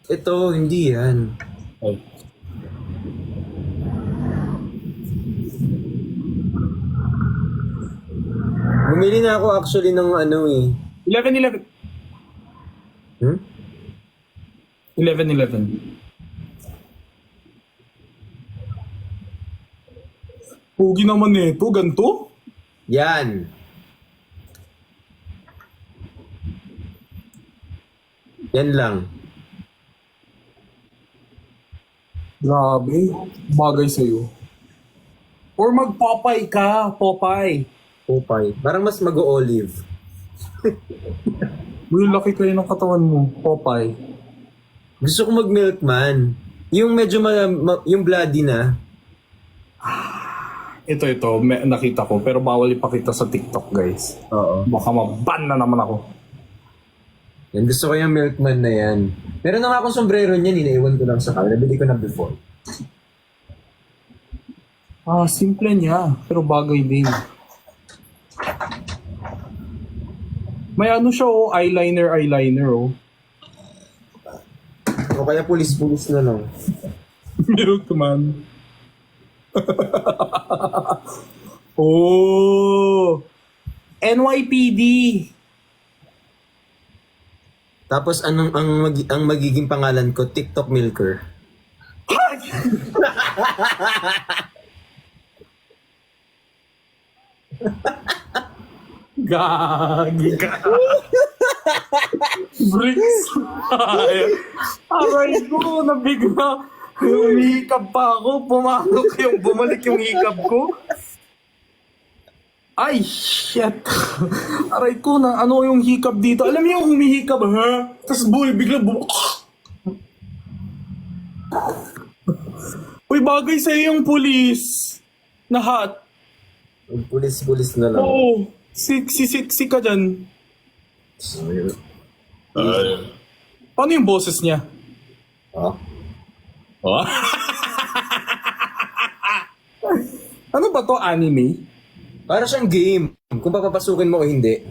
Ito, hindi yan. Ay. Bumili na ako actually ng ano eh. 11-11. Hmm? 11-11. Pugi naman nito, ganito? Yan. Yan lang. Grabe, bagay sa'yo. Or mag-Popeye ka, Popeye. Popeye. Parang mas mag-olive. Uy, laki kayo ng katawan mo, Popeye. Gusto ko mag-milkman. Yung medyo yung bloody na. Ito, nakita ko. Pero bawal ipakita sa TikTok, guys. Oo. Baka maban na naman ako. Yan, gusto ko yung milkman na yan. Meron na nga akong sombrero niyan, inaiwan ko lang sa kanya. Nabili ko na before. Simple niya. Pero bagay din. May ano siya, eyeliner, oh. O kaya pulis-pulis na lang. Milkman. Oh! NYPD! Tapos ang magiging pangalan ko, TikTok Milker. Gagi ka. Bricks. Aray ko, nabigla. Umihikab pa ako. Bumalik yung hikab ko. Ay, shit. Aray ko na, ano yung hikab dito? Alam niyo yung humihikab, ha? Tapos bigla Uy, bagay sa'yo yung pulis. Na hat. Pulis-pulis na lang. Oo. Si ka dyan. Paano yung boses niya? Ah? Oh? Ano ba to, anime? Para siyang game. Kung papapasukin mo o hindi.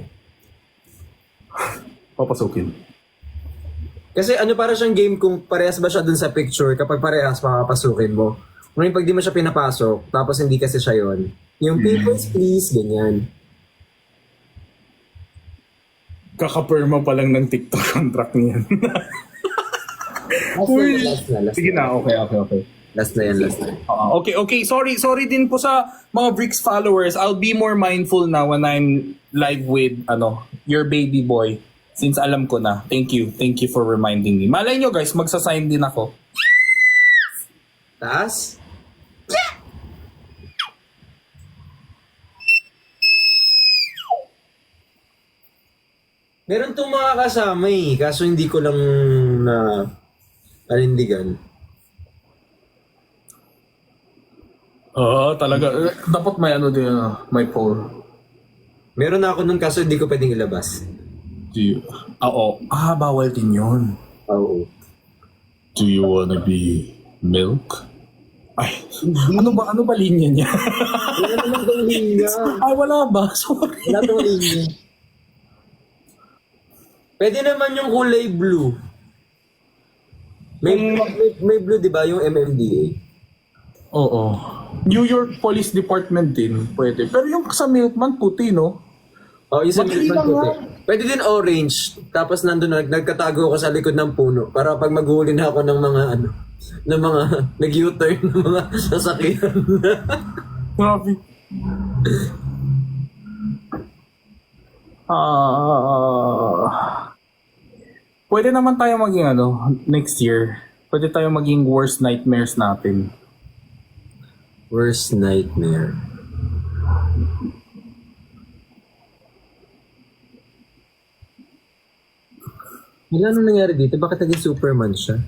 Papasukin. Kasi ano para siyang game kung parehas ba siya dun sa picture kapag parehas papapasukin mo. Ngunit pag di mo siya pinapasok, tapos hindi kasi siya yon. Yung papers please, ganyan. Kakaperma pa lang ng TikTok contract niyan. Uy. Last na. Sige na, okay. Last na yan. Okay. Sorry din po sa mga Bricks followers. I'll be more mindful now when I'm live with your baby boy. Since alam ko na. Thank you for reminding me. Malay nyo guys, magsasign din ako. Taas? Meron tong mga kasama eh, kaso hindi ko lang na panindigan. Oo, talaga. Dapat may din, may poll. Meron na ako nun kaso hindi ko pwedeng ilabas. Oo. Bawal din yun. Oo. Do you wanna be milk? Ay, ano ba linya niya? Wala naman tong linya. Ay, wala ba? Sorry. Wala tong linya. Pwede naman yung kulay blue. May blue, di ba? Yung MMDA. Oo. New York Police Department din, pwede. Pero yung sa Milkman, puti, no? Oh, isang Madali milkman lang puti. yan. Pwede din orange. Tapos nandun nagkatago ako sa likod ng puno para pag maghuli na ako ng mga nag-U-turn ng mga sasakyan. Grabe. Pwede naman tayo maging next year. Pwede tayo maging worst nightmares natin. Worst nightmare. Wala nang nangyari dito? Bakit naging Superman siya?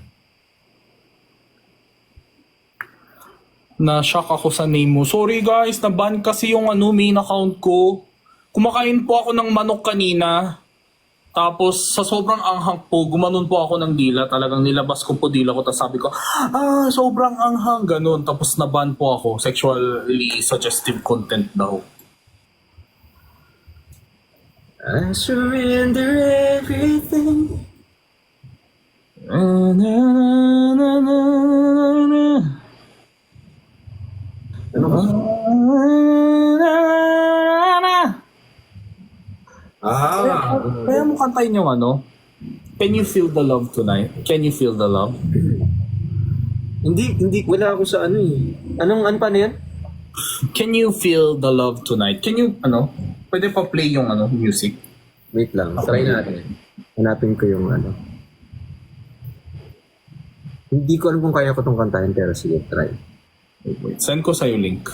Na-shock ako sa name mo. Sorry guys, na-ban kasi yung main account ko. Kumakain po ako ng manok kanina. Tapos sa sobrang anghang po, gumanon po ako ng dila. Talagang nilabas ko po dila ko. Tapos sabi ko, sobrang anghang. Ganun. Tapos na-ban po ako. Sexually suggestive content daw. I surrender everything. And na, na, na, na. Ano ba? Na, na. Kaya mo kantayin yung ano? Can you feel the love tonight? Can you feel the love? Hindi, wala ako sa ano eh. Ano pa na yan? Can you feel the love tonight? Can you, ano? Pwede pa play yung ano, music? Wait lang, try natin. Hanapin ko yung ano. Hindi ko alam kung kaya ko itong kantahin, pero sige, try. Wait, send ko sa'yo link.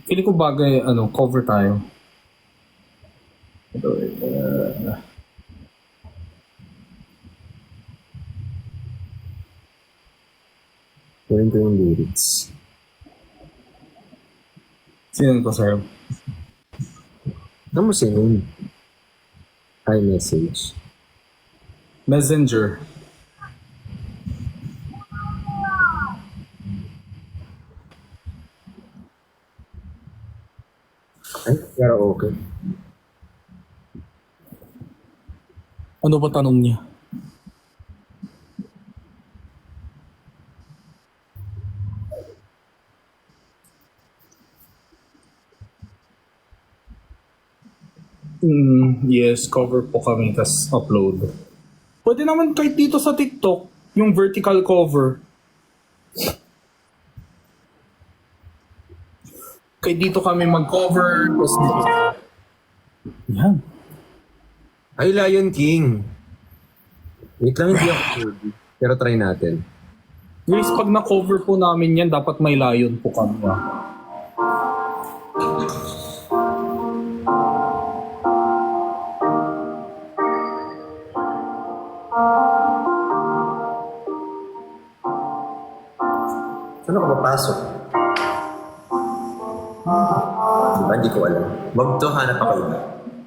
Pili ko bagay, ano, cover tayo. Gawin ko yung lyrics. Send ko sa'yo. Ano mo sinun? iMessage. Messenger. Ay, pero okay. Ano ba tanong niya? Yes, cover po kami, tas upload. Pwede naman kahit dito sa TikTok, yung vertical cover. Kahit dito kami mag-cover, tas yan. Ay, Lion King. Wait lang, hindi ako sure. Pero try natin. Guys, pag na-cover po namin yan, dapat may lion po kami. Saan ako papasok? Diba, hindi ko alam. Wag to, hanap ako iba.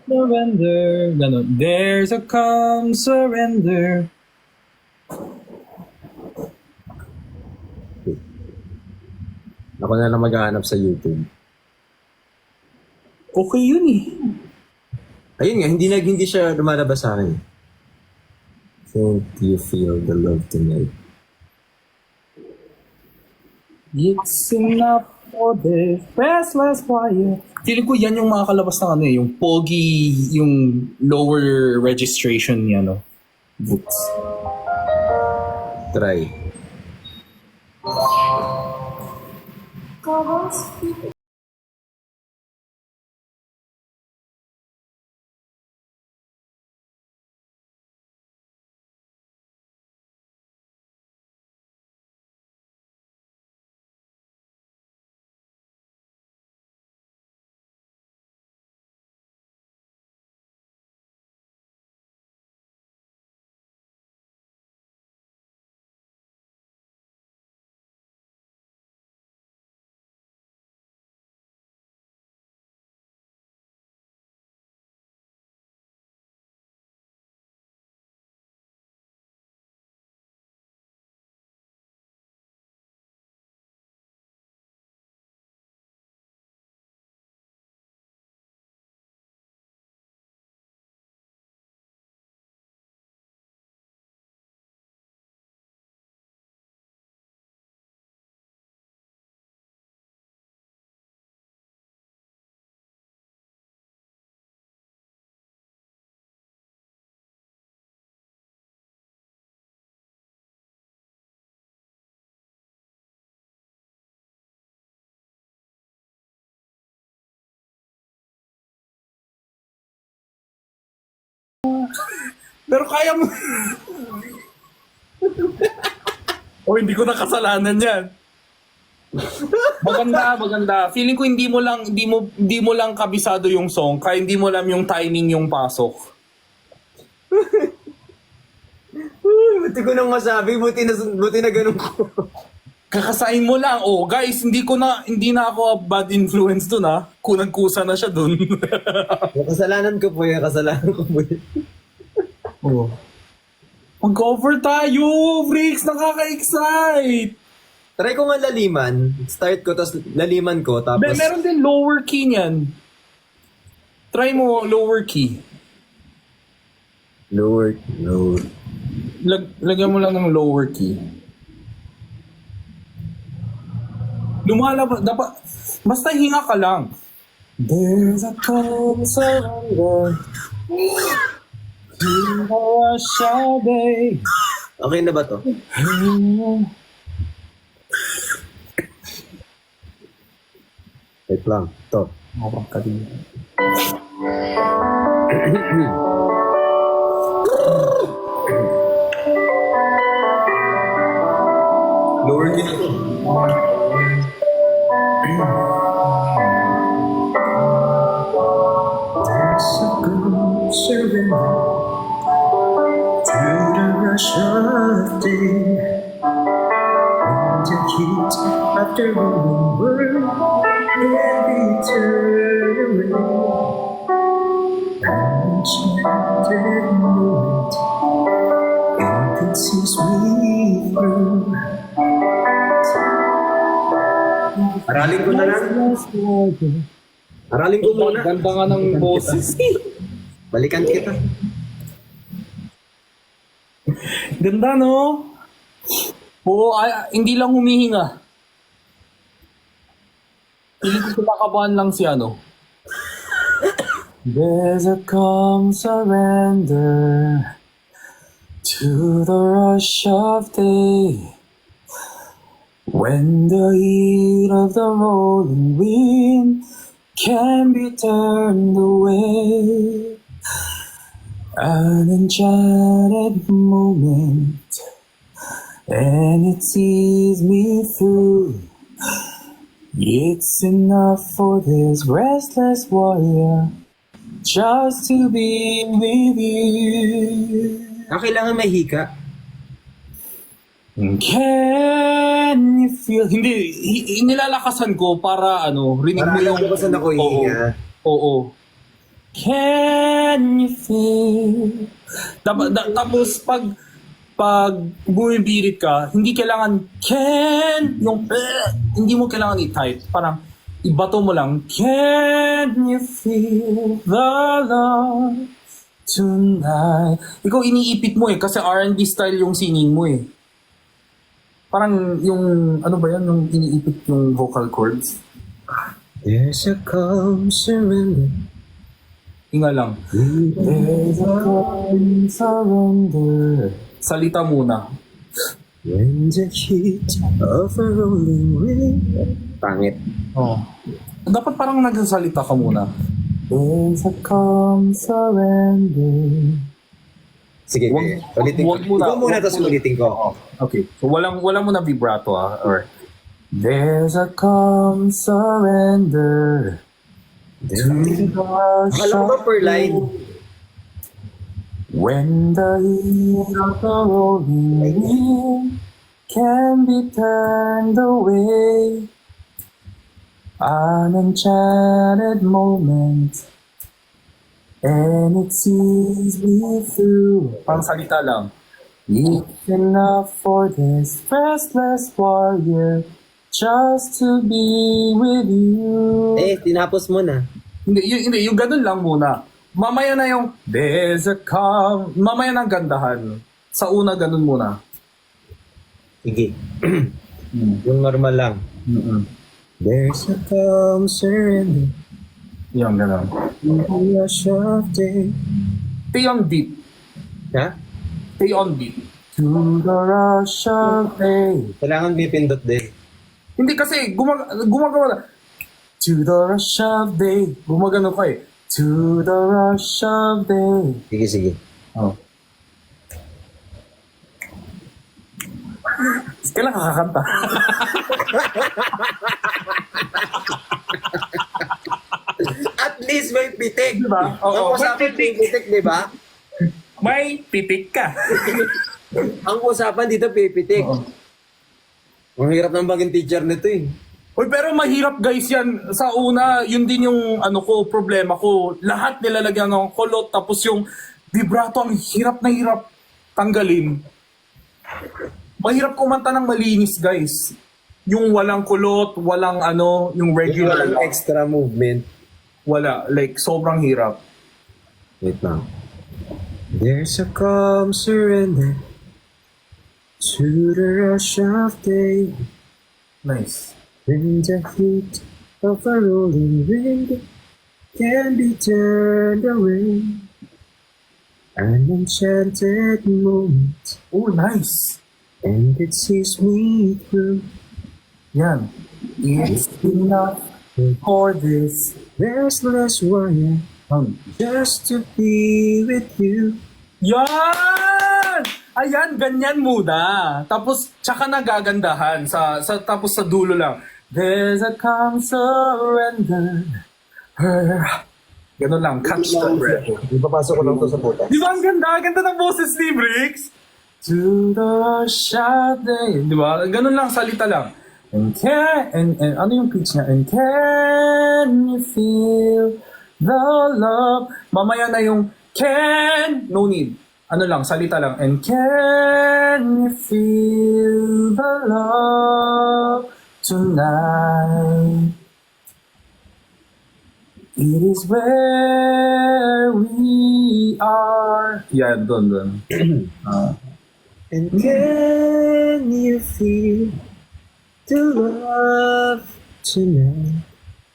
Surrender. Ganon. There's a calm surrender. Ako na lang maghahanap sa YouTube. Okay yun eh. Ayun nga, hindi siya lumalabas sa akin. Can't you feel the love tonight? It's enough for this restless fire. Feeling ko yan yung makakalabas ng ano eh, yung pogi, yung lower registration niya, no? Boots. Try. Pero kaya mo... O hindi ko nakasalanan yan. Maganda. Feeling ko hindi mo lang kabisado yung song, kaya hindi mo alam yung timing yung pasok. Buti ko nang masabi, buti na ganun ko. Kakasain mo lang. Oh, guys, hindi na ako bad influence dun ha. Kunang-kusa na siya dun. Yung kasalanan ko po yun. Oh. Mag-cover tayo! Freaks! Nakaka-excite! Try ko nga laliman. Start ko, tapos laliman ko, tapos... Meron din lower key niyan. Try mo lower key. Lower. Lagyan mo lang ng lower key. Lumalabas, dapat, basta hinga ka lang. There's a calm surrender to the rush of day. Okay na ba to? Wait lang. To. Lower key na to. There's a calm surrender to the rush of day. And the heat after rolling world can be turned away. An enchanted moment, and it sees me through. Aralin ko na lang. Aralin ko muna. Ganda nga ng boses. Balikan kita. Ganda, no? Oo, hindi lang humihinga. Hindi ko kinakabahan lang si ano. There's a calm surrender to the rush of day. When the heat of the rolling wind can be turned away. An enchanted moment, and it sees me through. It's enough for this restless warrior just to be with you. Kailangan may hika. Can you feel? Hindi, nilalakasan ko para ano, rinig Para mo alam yung... ko kung saan ako hihinga. Oo. Can you feel? Tapos pag bumibirit ka, hindi kailangan yung hindi mo kailangan i-type. Parang ibato mo lang, can you feel the love tonight? Ikaw iniipit mo kasi R&B style yung singing mo eh. Parang yung, ano ba yan, yung iniipit yung vocal cords. There's a calm surrender. Hinga lang. There's a calm surrender. Salita muna. When the heat of a rolling wind. Pangit. Oh. Dapat parang nagsasalita ka muna. There's a calm surrender. Sige, ulitin ko. Ikaw muna, tapos ulitin ko. Okay. So walang mo na vibrato or there's a calm surrender. Akala ko ba per line? When the heat of the rolling wind can be turned away, an enchanted moment, and it sees me through. Pang salita lang. It's enough for this restless warrior just to be with you. Tinapos mo na. Hindi, yung ganun lang muna. Mamaya na yung there's a calm. Mamaya na gandahan. Sa una, ganun muna. Sige. Yung normal lang. There's a calm surrender. Yung ganun. Rush of day. Stay on beat. Ha? Stay on beat. To the rush of day. Kailangan may pindot din. Hindi kasi gumagawa na. To the rush of day. Gumagano ka eh. To the rush of day. Sige. Oh. Kailan kakakanta? At least may pitik. Diba? Oo. Ang usapan may pitik, di ba? May pitik ka. Ang usapan dito pipitik. Oo. Ang hirap ng baging teacher nito eh. Uy, pero mahirap guys yan. Sa una, yun din yung problema ko. Lahat nilalagyan ng kulot, tapos yung vibrato, ang hirap na hirap tanggalin. Mahirap kumanta ng malinis, guys. Yung walang kulot, walang yung regular. Walang extra movement. Wala. Like, sobrang hirap. Wait lang. There's a calm surrender to the rush of day. Nice. When the heat of a rolling wind can be turned away. An enchanted moment, Oh, nice. and it sees me through. Yan. It's enough for this. Restless warrior, just to be with you. Yan! Ayan, ganyan muna. Tapos, tsaka nagagandahan. Tapos sa dulo lang. There's a calm surrender. Ganun lang. Catch the breath. Ipapasok ko lang to sa puta. Di ba ang ganda? Ang ganda ng boses ni Briggs. To the shadow. Di ba? Ganun lang, salita lang. And ano yung pitch niya? And can you feel the love? Mamaya na yung can, no need. Ano lang, salita lang. And can you feel the love tonight? It is where we are. Yeah, doon. And can you feel the love tonight?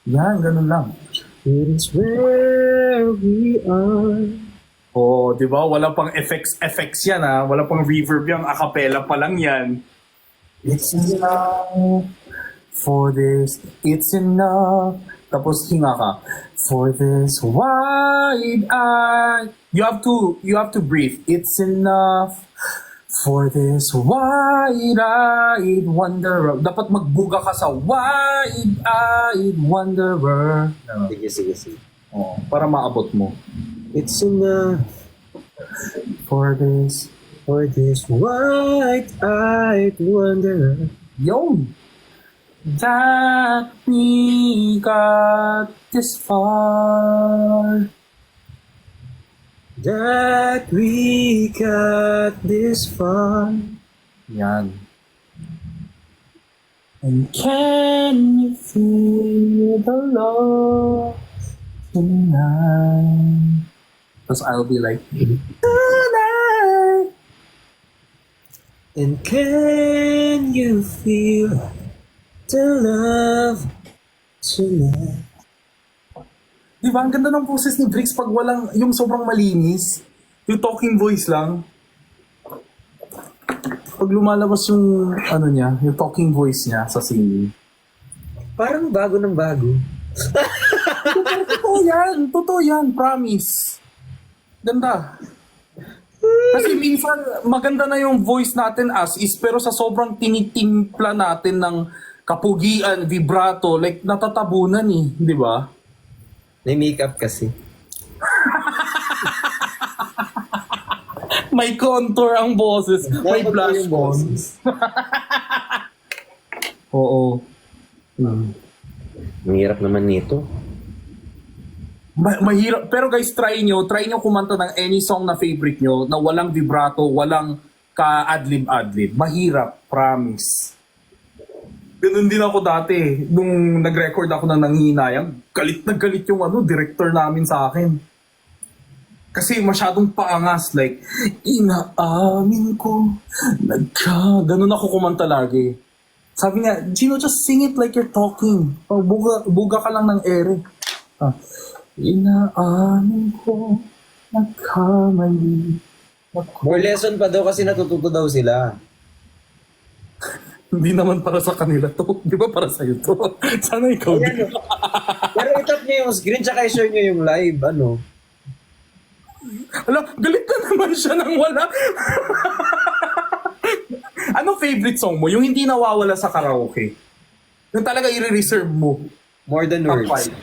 Yan, ganun lang. It is where we are. Oh, di ba? Wala pang effects yan ha. Wala pang reverb yan. Acapella pa lang yan. It's enough for this. It's enough. Tapos hinga ka. For this wide eye. You have to breathe. It's enough for this wide-eyed wanderer. Dapat magbuga ka sa wide-eyed wanderer. Sige. Oh, para maabot mo. It's enough For this. wide-eyed wanderer. Yun! That we got this far. That we got this far. Yan. And can you feel the love tonight? Tapos I'll be like, tonight! And can you feel the love tonight? Di ba, ang ganda ng boses ni Briggs pag walang, yung sobrang malinis. Yung talking voice lang. Pag lumalabas yung, ano niya, yung talking voice niya sa singing. Parang bago ng bago. Totoo yan, promise. Ganda. Kasi minsan, maganda na yung voice natin as is, pero sa sobrang tinitimpla natin ng kapugian, vibrato, like natatabunan di ba? May makeup kasi. May contour ang boses, may blush yung on. boses. Oo. Ang hirap naman nito. Mahirap. Pero guys, try nyo kumanta ng any song na favorite nyo na walang vibrato, walang ka-adlib-adlib. Mahirap, promise. Ganun din ako dati. Nung nag-record ako ng Nanghihinayang, galit na galit yung director namin sa akin. Kasi masyadong paangas. Like, inaamin ko, ganun ako kumanta lagi. Sabi nga, Gino, just sing it like you're talking. Buga ka lang ng ere. Inaamin ko, nagkamali. More lesson pa daw kasi natututo daw sila. Hindi naman para sa kanila to. Di ba para sa'yo to? Sana ikaw din. Pero itap niyo yung screen tsaka i-share niyo yung live. Ala, galit na naman siya nang wala. Ano favorite song mo? Yung hindi nawawala sa karaoke. Yung talaga i-reserve mo. More than Top words. 5.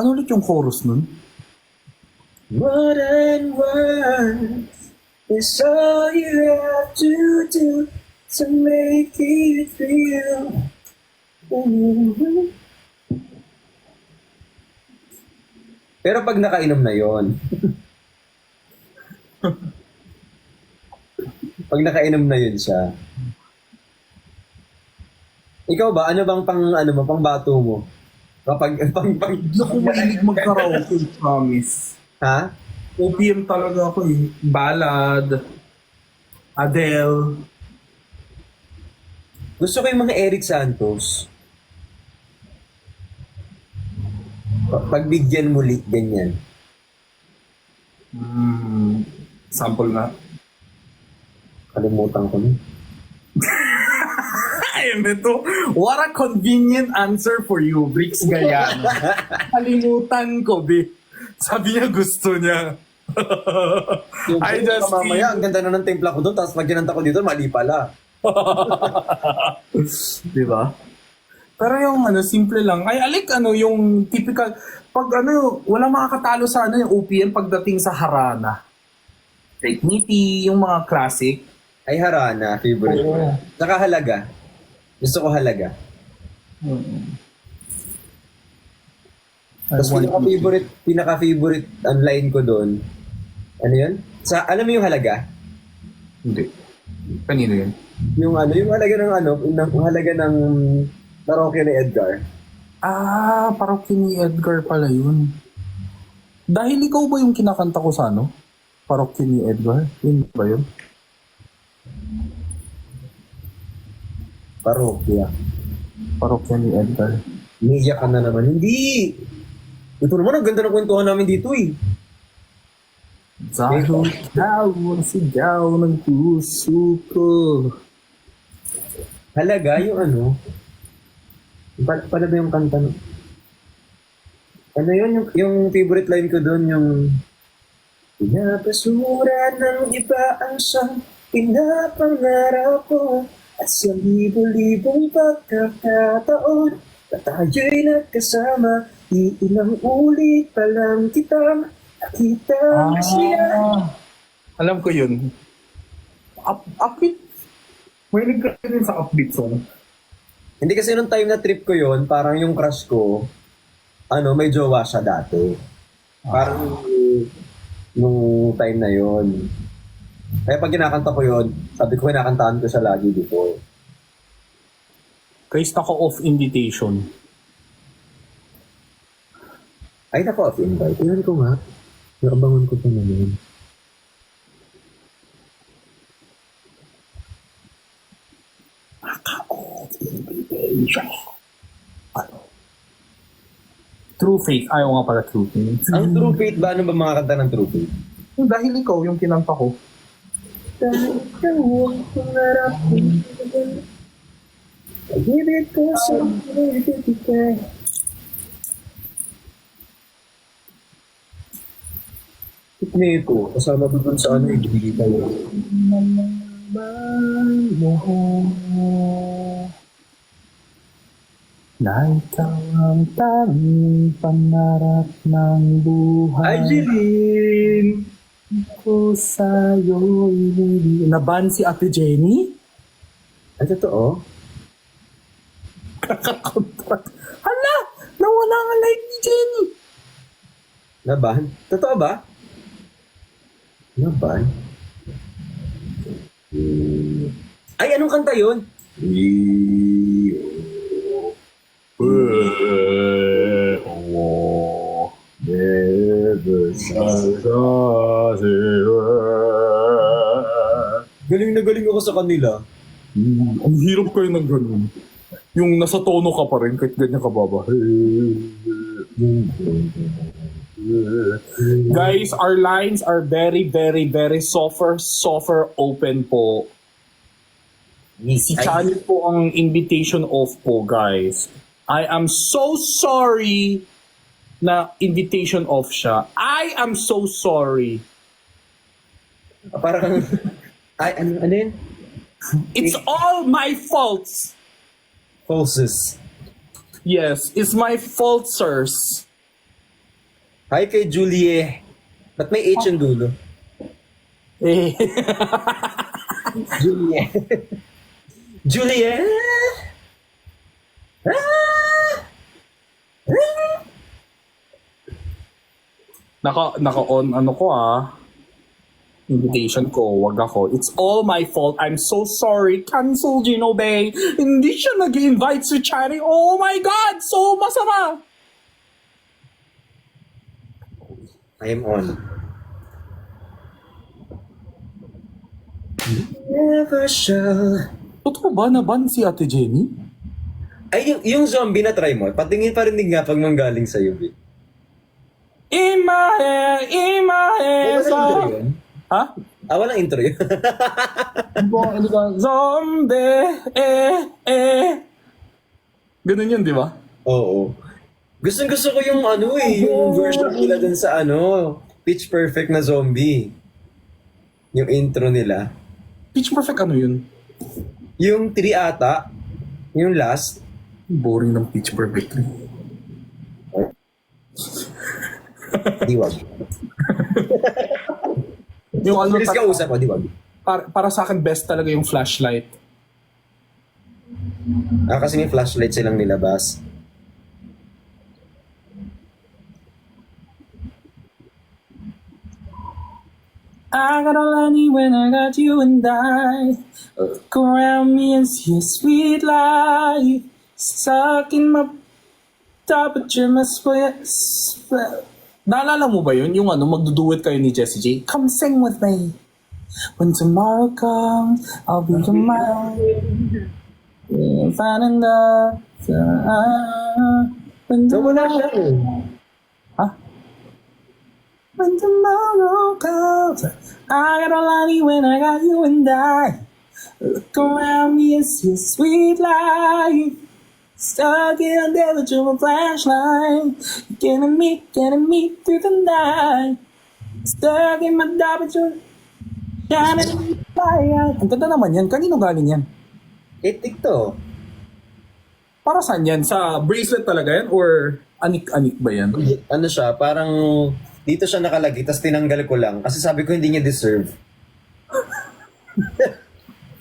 Ano ulit yung chorus nun? More than words is all you have to do to make it real. Pero pag nakainom na yon, pag nakainom na yun siya, Ikaw ba? Ano bang pang bato mo? Hindi ako mahilig mag-karaoke, promise. Ha? OPM talaga ako eh. Ballad, Adele. Gusto ko yung mga Eric Santos. Pagbigyan muli, ganyan. Sample na. Kalimutan ko na. Ay, ito. What a convenient answer for you, Bricks Gayano. Kalimutan ko, B. Sabi niya gusto niya. Yung I just mamaya, ang ganda na ng timpla ko doon, tapos pag ginanta ko dito, mali pala. Di ba? Pero yung simple lang. I like yung typical, pag walang makakatalo sa yung OPM pagdating sa Harana. Like Niti, yung mga classic. Ay, Harana, favorite. Oo. Saka Halaga. Gusto ko Halaga. Tapos pinaka-favorite ang line ko doon. Ano yun? Alam mo yung Halaga? Hindi. Kanino yun? Yung halaga ng halaga ng parokya ni Edgar. Parang ni Edgar pala yun. Dahil ikaw ba yung kinakanta ko sa Parokya ni Edgar? Yun ba yun? Parokya. Parokya ni Edgar. Niiyak ka na naman. Hindi! Ito naman, ang ganda ng kwentuhan namin dito eh. Dahil ikaw ang sigaw ng puso ko. Halaga, yung Pala ba yung kanta no? Ano yun? Yung favorite line ko doon, yung pinapasura ng iba ang siyang pinapangarap ko at sa libo-libong pagkakataon na tayo'y nagkasama, iilang ulit pa lang kitang nakita siya. Alam ko yun. Upbeat. May nag din sa upbeat song. Hindi kasi nung time na trip ko yun, parang yung crush ko, may jowa siya dati. Parang nung time na yun. Kaya pag kinakanta ko yun, sabi ko kinakantaan ko siya lagi before. Guys, naka-off invitation. Ay, naka-off invite. Ilan ko nga. Nakabangon ko pa naman. Naka-off invitation. True Faith. Ayaw nga pala True Faith. Ang True Faith ba? Ano ba mga kanta ng True Faith? Dahil ikaw yung kinanta ko. Dahil ikaw ang pangarap ko. Pag-ibig ko sa ibigay. Tikne ko. Kasama ko dun sa ibigay tayo. Na ikaw ang tanging pangarap ng buhay. Ay, Jeline! Ko sa'yo ibigay. Naban si Ate Jenny? Ay, totoo? Kakakontrat. Hala! Nawala nga live ni Jenny. Laban? Totoo ba? Laban? Ay, anong kanta yun? Galing na galing ako sa kanila. Ang hirap kayo ng ganun. Yung nasa tono ka pa rin kahit ganyan ka baba. Guys, our lines are very, very, very softer open po. Si Chani po ang invitation off po, guys. I am so sorry na invitation off siya. I am so sorry. Parang, ay, ano yun? It's all my faults. Falses. Yes, it's my fault, sirs. Hi kay Julie. Ba't may H yung dulo? Eh, Julie. Julie. naka-on ano ko ah. Invitation ko, wag ako. It's all my fault. I'm so sorry. Cancel, Gino Bay. Hindi siya nag-invite si Chari. Oh my God! So masama! I am on. Never shall. Totoo ba na-ban si Ate Jenny? Ay, yung zombie na try mo, patingin pa rin nga pag manggaling sa'yo, B. In my head, Walang intro yun? Ha? Walang intro yun. Zombie, Ganun yun, di ba? Oo. Gusto ko yung yung version nila dun sa Pitch Perfect na zombie. Yung intro nila. Pitch Perfect ano yun? Yung 3 ata, yung last. Boring ng Pitch Perfect 3. Diwag. Yung ano, Bilis ka usap, diwag. para sa akin best talaga yung flashlight. Kasi may flashlight silang nilabas. I got all I need when I got you and I look around me and see a sweet life stuck in my top but you're my sweat. Naalala mo ba yun? Yung magduduet kayo ni Jessie J? Come sing with me. When tomorrow comes, I'll be your man. We're finding love. When Wala siya. Huh? When tomorrow comes, I got all I need when I got you and I look around me and see a sweet life stuck in there with your flashlight. Getting me through the night. Stuck in my double shining fire. Ang ganda naman yan. Kanino galing yan? TikTok. Para saan yan? Sa bracelet talaga yan? Or anik-anik ba yan? Ano siya, parang dito siya nakalagay, tapos tinanggal ko lang. Kasi sabi ko hindi niya deserve.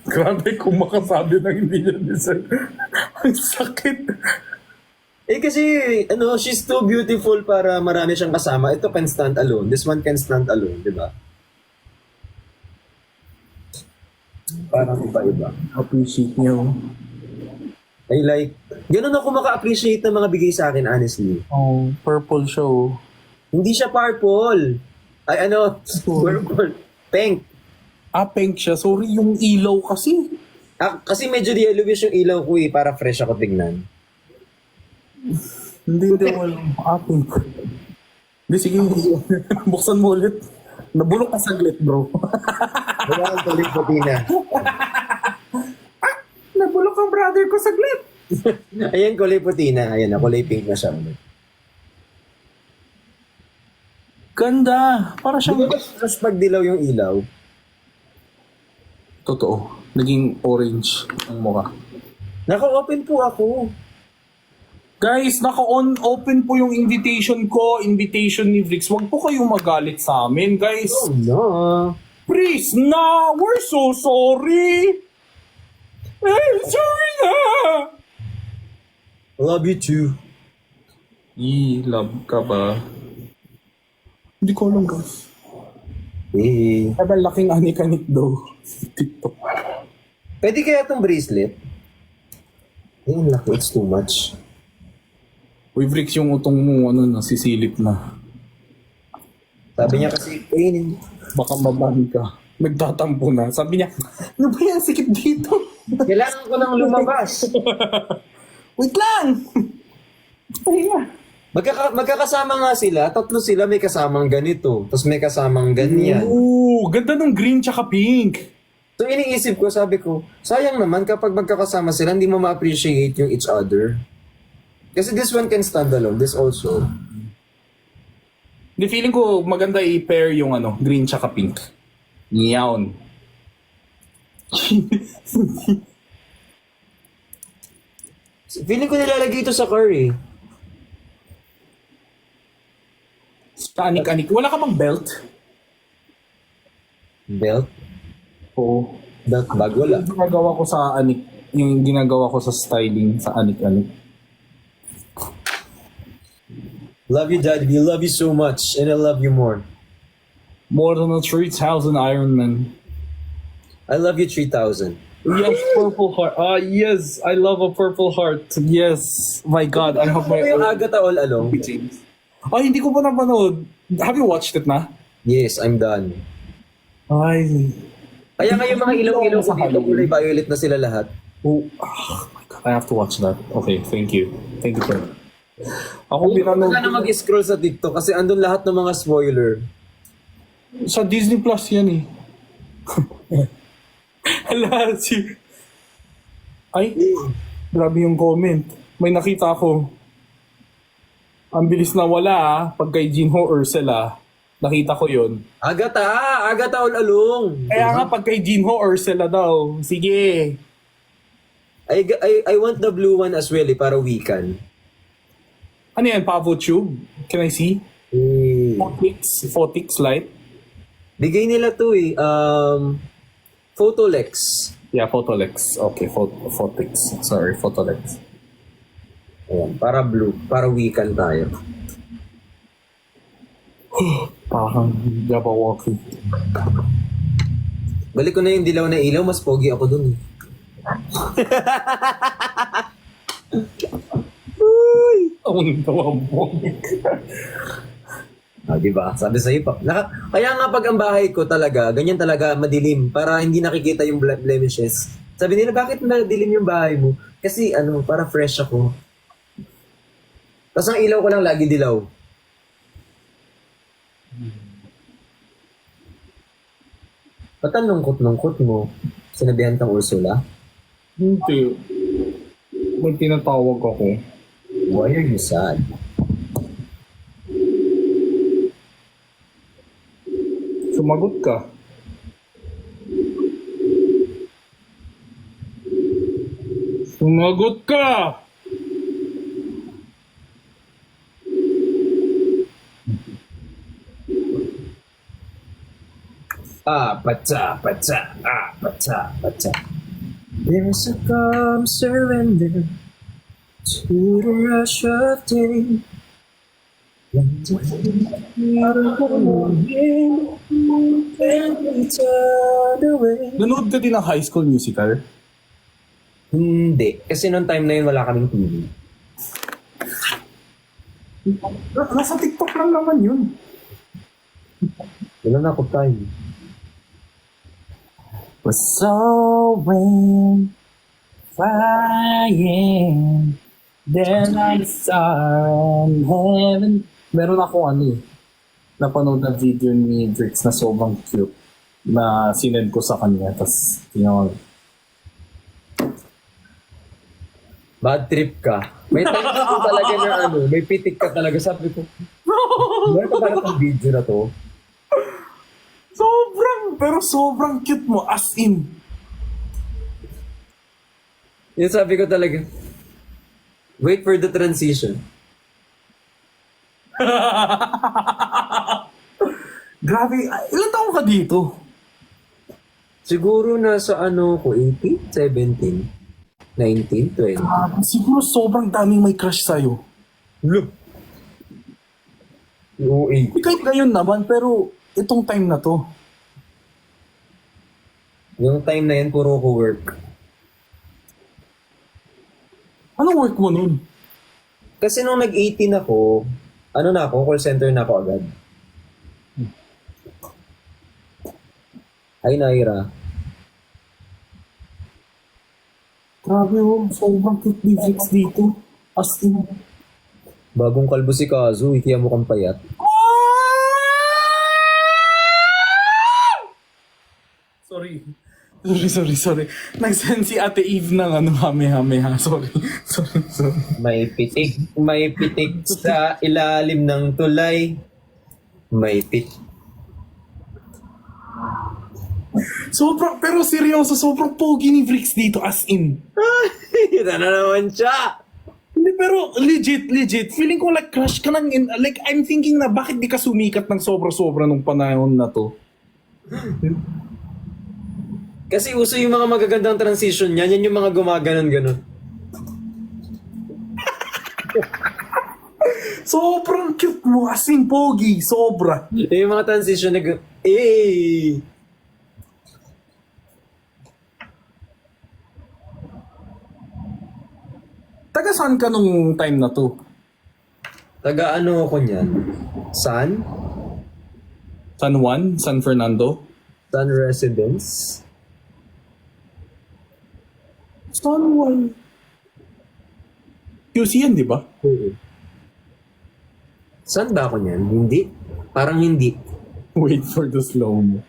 Grabe kung makasabi na hindi niya deserve. Ang sakit. Kasi, she's too beautiful para marami siyang kasama. Ito can stand alone. This one can stand alone, di ba? Parang iba-iba. Appreciate niyo. I like, ganun ako maka-appreciate ng mga bigay sa akin, honestly. Oh, purple show. Hindi siya purple. Ay, purple. Pink. Pink siya. Sorry, yung ilaw kasi. Kasi medyo yellowish yung ilaw ko para fresh ako tignan. Hindi walang pink. Hindi, sige. Buksan mo ulit. Nabulok ka saglit, bro. Wala ang tulit puti na. Nabulok ang brother ko saglit. Ayan, kulay puti na. Ayan, kulay pink na siya. Ganda. Para Di ba siyang... mas pagdilaw yung ilaw? Totoo. Naging orange ang mukha. Naka-open po ako. Guys, naka-on open po yung invitation ko. Invitation ni Vrix. Huwag po kayong magalit sa amin, guys. Oh, no. Please, na! We're so sorry! I'm sorry na! Love you too. Love ka ba? Hindi ko alam, guys. Hey. Sabi, laking anik-anik daw. TikTok. Pwede kaya itong bracelet? Ayun, laki. It's too much. Uy, Vrix, yung utong mo, nasisilip na. Sabi niya kasi, Baka mabahan ka. Nagtatampo na. Sabi niya, ano ba yan? Sikit dito. kailangan ko nang lumabas. Wait lang! Ay na. Magkakasama nga sila. 3 sila may kasamang ganito. Tapos may kasamang ganyan. Ooh, ganda ng green tsaka pink. So iniisip ko, sabi ko, sayang naman kapag magkakasama sila, hindi mo ma-appreciate yung each other. Kasi this one can stand alone. This also. Di feeling ko maganda i-pair yung green tsaka pink. Nyawn. Feeling ko nilalagay ito sa car eh. Sa anik-anik. Wala ka bang belt? Belt? Oo. Belt bag? Wala. Yung ginagawa ko sa anik. Yung ginagawa ko sa styling sa anik-anik. Love you, Daddy. We love you so much. And I love you more. More than a 3,000 Iron Man. I love you 3,000. Yes, purple heart. Yes, I love a purple heart. Yes. My God, I have my Ano yung own Agatha All Along? James. Ay, hindi ko pa napanood. Have you watched it na? Yes, I'm done. Ay. Kaya nga yung mga ilaw-ilaw ko Sa dito, Halloween. kulay violet na sila lahat. Oh, my God. I have to watch that. Okay, thank you. Thank you, Fred. Ako pinanood Huwag ka na mag-scroll sa TikTok kasi andun lahat ng mga spoiler. sa Disney Plus yan eh. Hala, Ay, grabe yung comment. May nakita ako. Ang bilis na wala pag kay Jinho Ursula. Nakita ko yun. Agatha! Agatha All Along! Kaya nga pag kay Jinho Ursula daw. Sige. I want the blue one as well para weekend. Ano yan? Pavo Tube? Can I see? Photix light? Bigay nila to eh. Photolex. Yeah, Photolex. Okay, Photix. Sorry, Photolex. Ayan, para blue. Para weekend tayo. Parang Jabberwocky. Balik ko na yung dilaw na ilaw. Mas pogi ako dun eh. Ang tawabong. Diba? Sabi sa'yo pa. Kaya nga pag ang bahay ko talaga, ganyan talaga madilim para hindi nakikita yung blemishes. Sabi nila, bakit madilim yung bahay mo? Kasi para fresh ako. Tapos ang ilaw ko lang lagi dilaw. Ba't ang lungkot-lungkot mo? Sinabihan kang Ursula? Hindi. May tinatawag ako. Why are you sad? Sumagot ka. Sumagot ka! Patsa. There's a calm surrender to the rush of day. When the turn away. Nanood ka din ng High School Musical? Hindi. Kasi noong time na yun, wala kaming TV. Nasa TikTok lang naman yun. Wala na ako time. We're so when flying, then I saw in heaven. Meron ako napanood na video ni Drix na sobrang cute na sinend ko sa kanya. Tapos, Bad trip ka. May time ko talaga na may pitik ka talaga. Sabi ko, meron ka ba itong video na to? pero sobrang cute mo, as in. Yung sabi ko talaga, wait for the transition. Grabe, ilan taong ka dito? Siguro nasa ko, 18, 17, 19, 20. Siguro sobrang daming may crush sa'yo. Look. Oo, 8. Kahit ngayon naman, pero itong time na to. Yung time na yan, puro ko work. Anong work mo nun? Kasi nung nag-18 ako, call center na ako agad. Hi, Naira. Grabe sobrang cute ni Vix dito. As in. Bagong kalbo si Kazu, ikiya mo kang payat. Sorry. Nag-send si Ate Eve ng hame-hame ha. Sorry. May pitik sa ilalim ng tulay. May Pero seryoso, sobrang pogi ni Vix dito as in. Kita na naman siya! Hindi, pero legit. Feeling ko like crush ka nang, like I'm thinking na bakit di ka sumikat ng sobra-sobra nung panahon na to. Kasi uso yung mga magagandang transition niyan. Yan yung mga gumaganon-ganon. Sobrang cute mo, as in pogi, sobra. Yung mga transition na Eh! Taga saan ka nung time na to? Taga ano ako niyan? San? San Juan? San Fernando? San Residence? San Juan. QC yan, di ba? Oo. Saan ba ako niyan? Hindi? Parang hindi. Wait for the slow-mo.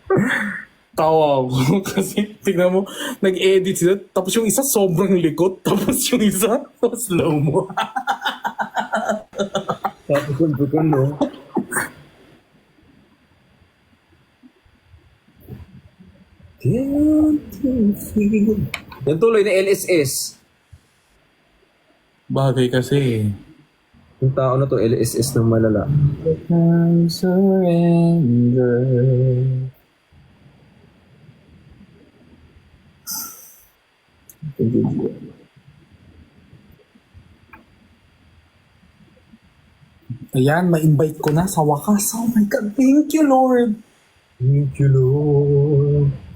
Tawa ako kasi tignan mo, nag-edit sila, tapos yung isa sobrang likot, tapos yung isa slow-mo. Tapos yung no? Yung tuloy na LSS. Bagay kasi. Yung tao na to, LSS ng malala. I surrender. Ayan, ma-invite ko na sa wakas. Oh my God, thank you, Lord. Thank you, Lord.